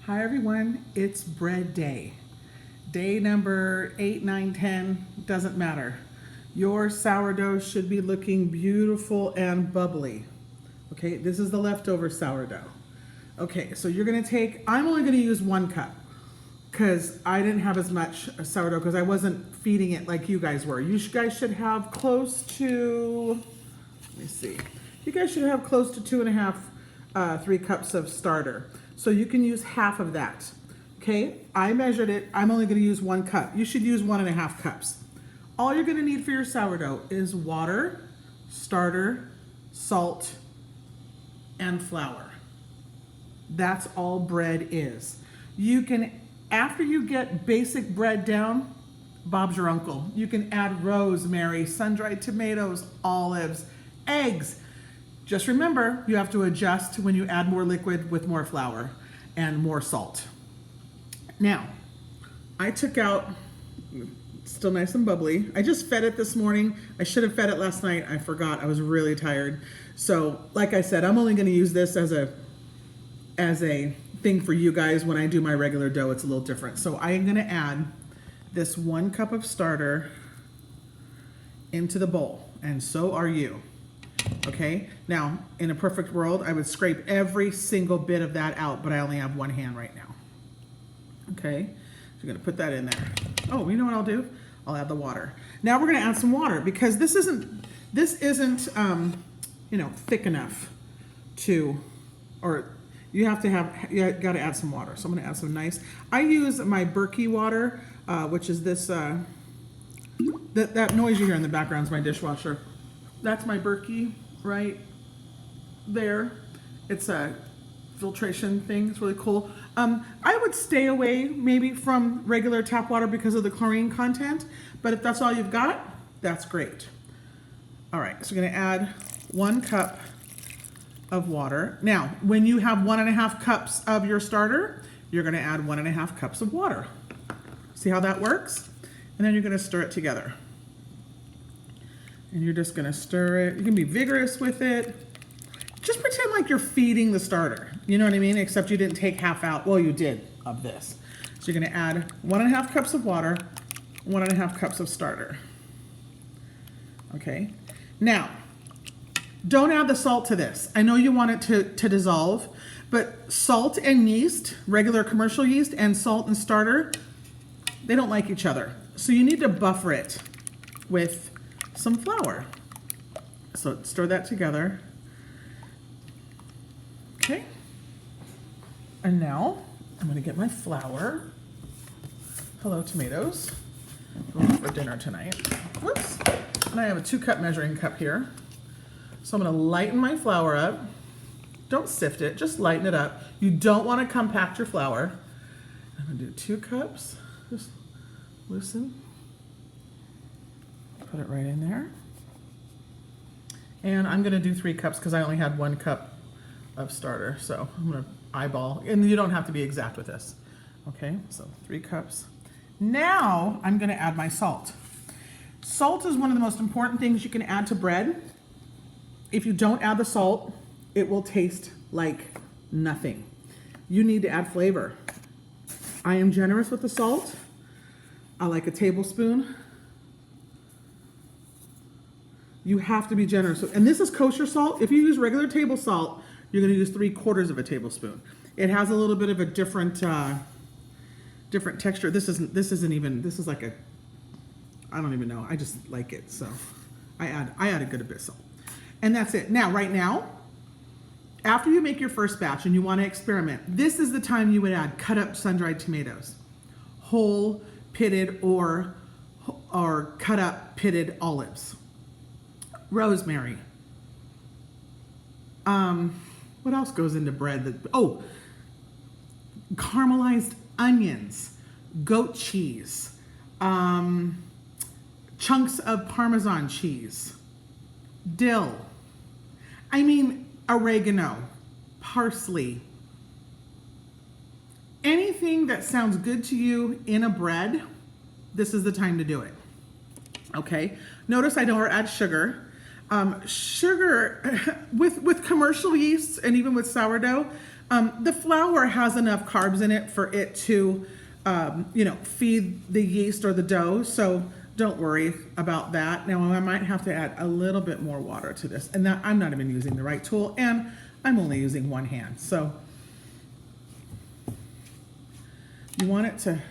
Hi everyone, it's bread day. Day number 8, 9, 10, doesn't matter. Your sourdough should be looking beautiful and bubbly. Okay, this is the leftover sourdough. Okay, so you're gonna take, I'm only gonna use 1 cup because I didn't have as much sourdough because I wasn't feeding it like you guys were. You guys should have close to, let me see. You guys should have close to 2.5, 3 cups of starter. So you can use half of that. Okay, I measured it. I'm only gonna use 1 cup. You should use 1.5 cups. All you're gonna need for your sourdough is water, starter, salt, and flour. That's all bread is. You can, after you get basic bread down, Bob's your uncle. You can add rosemary, sun-dried tomatoes, olives, eggs. Just remember, you have to adjust when you add more liquid with more flour and more salt. Now, I took out, still nice and bubbly. I just fed it this morning. I should have fed it last night. I forgot, I was really tired. So, like I said, I'm only gonna use this as a thing for you guys. When I do my regular dough, it's a little different. So I am gonna add this 1 cup of starter into the bowl, and so are you. Okay, now in a perfect world, I would scrape every single bit of that out, but I only have 1 hand right now. Okay, so you're gonna put that in there. Oh, you know what I'll do? I'll add the water. Now we're gonna add some water because this isn't you know, thick enough to, or you have to have, you gotta add some water. So I'm gonna add some nice, I use my Berkey water, which is this, that noise you hear in the background is my dishwasher. That's my Berkey right there. It's a filtration thing. It's really cool. I would stay away maybe from regular tap water because of the chlorine content, but if that's all you've got, that's great. All right, so we're gonna add 1 cup of water. Now, when you have 1.5 cups of your starter, you're gonna add 1.5 cups of water. See how that works? And then you're gonna stir it together. And you're just gonna stir it. You can be vigorous with it. Just pretend like you're feeding the starter. You know what I mean? Except you didn't take half out. Well, you did of this. So you're gonna add 1.5 cups of water, 1.5 cups of starter. Okay. Now, don't add the salt to this. I know you want it to dissolve, but salt and yeast, regular commercial yeast, and salt and starter, they don't like each other. So you need to buffer it with some flour. So stir that together. Okay. And now I'm gonna get my flour. Hello, tomatoes. Going for dinner tonight. Whoops. And I have a 2-cup measuring cup here. So I'm gonna lighten my flour up. Don't sift it, just lighten it up. You don't wanna compact your flour. I'm gonna do 2 cups. Just loosen. Put it right in there. And I'm gonna do 3 cups because I only had 1 cup of starter. So I'm gonna eyeball, and you don't have to be exact with this. Okay, so 3 cups. Now I'm gonna add my salt. Salt is one of the most important things you can add to bread. If you don't add the salt, it will taste like nothing. You need to add flavor. I am generous with the salt. I like a tablespoon. You have to be generous. And this is kosher salt. If you use regular table salt, you're gonna use 3/4 of a tablespoon. It has a little bit of a different texture. This isn't even, this is like a, I don't even know. I just like it. So I add a good bit of salt. And that's it. Now, right now, after you make your first batch and you wanna experiment, this is the time you would add cut up sun-dried tomatoes, whole, pitted, or cut up pitted olives. Rosemary. What else goes into bread? Oh, caramelized onions, goat cheese, chunks of Parmesan cheese, dill. I mean, oregano, parsley. Anything that sounds good to you in a bread, this is the time to do it. Okay, notice I don't add sugar. Sugar, with commercial yeasts and even with sourdough, The flour has enough carbs in it for it to, feed the yeast or the dough. So don't worry about that. Now I might have to add a little bit more water to this, and I'm not even using the right tool, and I'm only using one hand. So you want it to,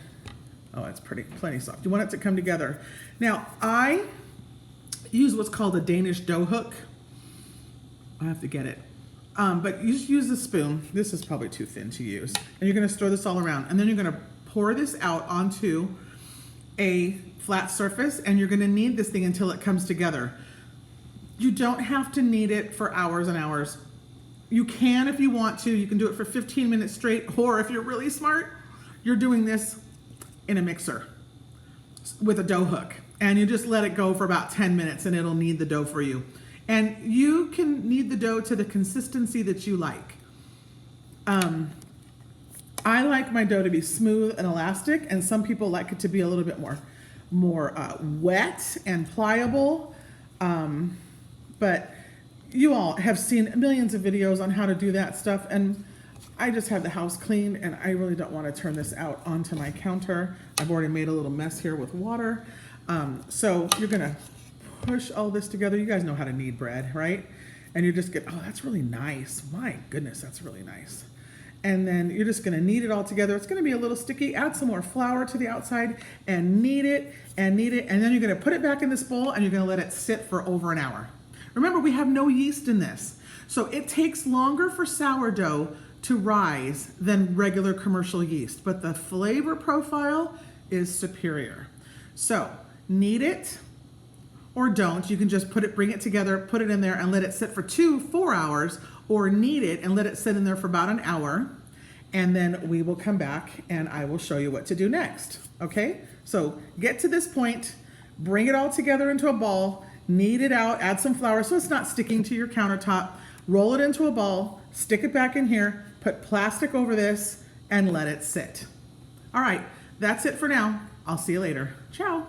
oh, it's plenty soft. You want it to come together. Now I use what's called a Danish dough hook. I have to get it. But you just use the spoon. This is probably too thin to use. And you're gonna stir this all around. And then you're gonna pour this out onto a flat surface, and you're gonna knead this thing until it comes together. You don't have to knead it for hours and hours. You can if you want to. You can do it for 15 minutes straight, or if you're really smart, you're doing this in a mixer with a dough hook. And you just let it go for about 10 minutes and it'll knead the dough for you. And you can knead the dough to the consistency that you like. I like my dough to be smooth and elastic, and some people like it to be a little bit more wet and pliable. But you all have seen millions of videos on how to do that stuff, and I just have the house cleaned, and I really don't want to turn this out onto my counter. I've already made a little mess here with water. So you're gonna push all this together. You guys know how to knead bread, right? And you just get, oh, that's really nice. My goodness, that's really nice. And then you're just gonna knead it all together. It's gonna be a little sticky. Add some more flour to the outside and knead it and knead it. And then you're gonna put it back in this bowl and you're gonna let it sit for over an hour. Remember, we have no yeast in this. So it takes longer for sourdough to rise than regular commercial yeast, but the flavor profile is superior. So knead it, or don't. You can just bring it together, put it in there and let it sit for 4 hours, or knead it and let it sit in there for about an hour. And then we will come back and I will show you what to do next. Okay? So get to this point, bring it all together into a ball, knead it out, add some flour so it's not sticking to your countertop, roll it into a ball, stick it back in here, put plastic over this and let it sit. All right, that's it for now. I'll see you later. Ciao.